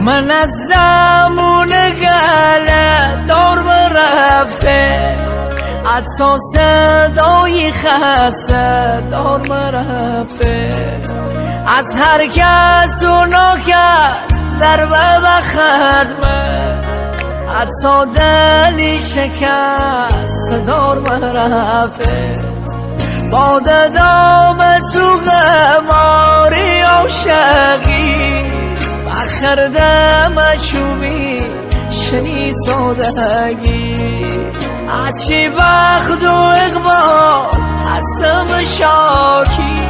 من از زمان گله دار برفته حتی صدای خسته دار برفته از هر کس و ناکس ضربه بخرد من حتی دلی شکست دار برفته باد دام تو غماری عاشقی بخردم شومی شنی سادگی از چی وقت و اقبال هستم شاکی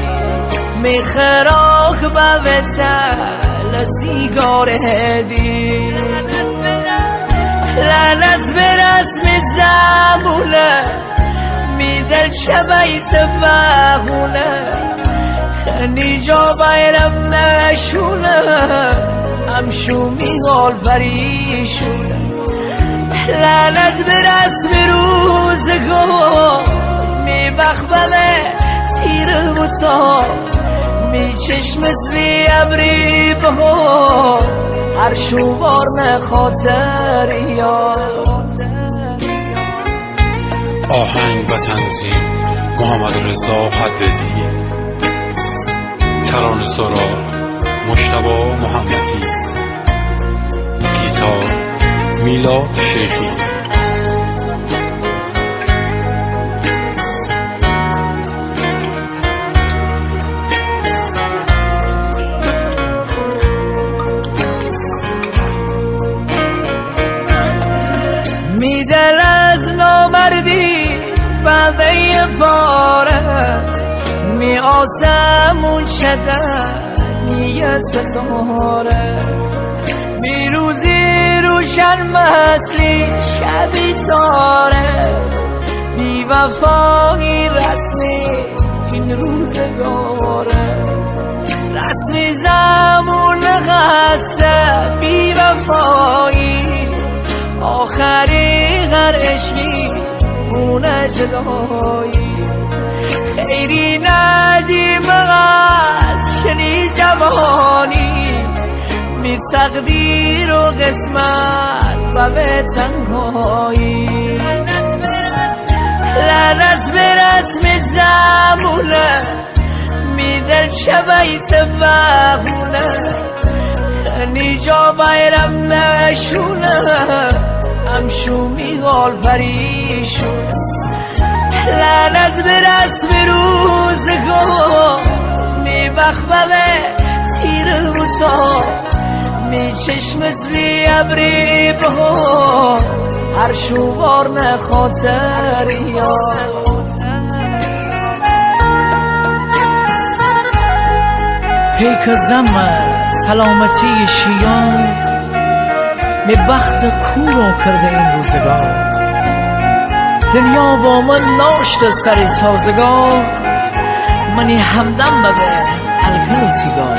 میخراک با وطل سیگار هدی لعنت به رسم زبونه میدل شبیت بهونه خنی جا بایرم نشونه همشو میغال فریشونه لعنت به رسم روزگار میبخبمه تیر بوتا می چشم زوی ابری بهار هر شوار نخاطر یاد آهنگ و تنظیم محمد رضا حددی، ترانه سرا مجتبی محمدی، گیتار میلاد شیخی. میدل از نامردی و وی باره می آسمون شدنی ستاره می روزی روشن مثلی شبی تاره بی وفایی رسمی این روزگاره رسمی زمون قصه بی وفایی آخری غر عشقی خونه جدایی خیری ندیم از شنی جوانی می تقدیر و قسمت و به تنهایی لعنت به رسم زمونه می دل شبیت بهونه خنی جا بایرم نشونه همشو میغال فریشونه لعنت به رسم روزگار میبخبمه تیر بوتا می چشم زلی ابری بهار هر شوار نخاطر یاد پیک زم سلامتی شیان می بخت کورو کرده این روزگار دنیا با من ناشت سری سازگار منی همدم ببه الکل و سیگار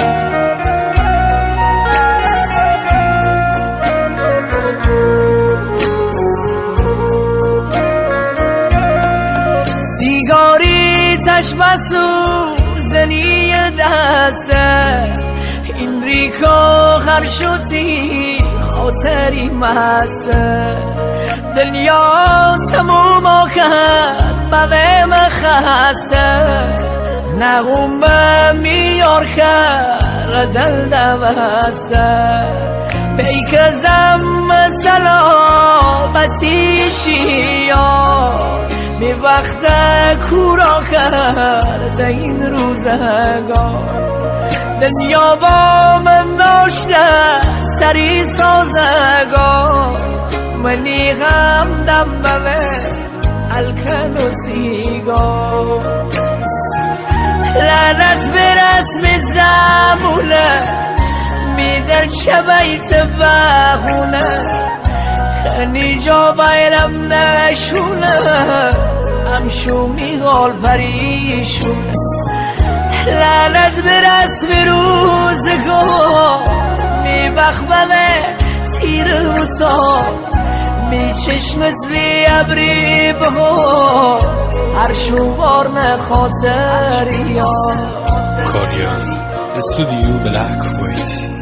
سیگاری تشبسو زنی دسته این ریکا خرشوتی خاطری مسته دنیا تموم آکن بوه مخسته نغوم میار کر دل دوسته پیک زم سلامتی شیار می وقت کورا کرده این روزگار دنیا با من داشته سری سازگار منی غمدم بوه الکل و سیگار لعنت به رسم زمونه میدر شبیت بهونه خنی جا بایرم نشونه همشو میغال فریشونه لعنت به رسم روزگار میبخبمه تیر بوتا می چشم زلی ابری بهار هر شوار نخاطر یاد کاری از استودیو بلک وایت.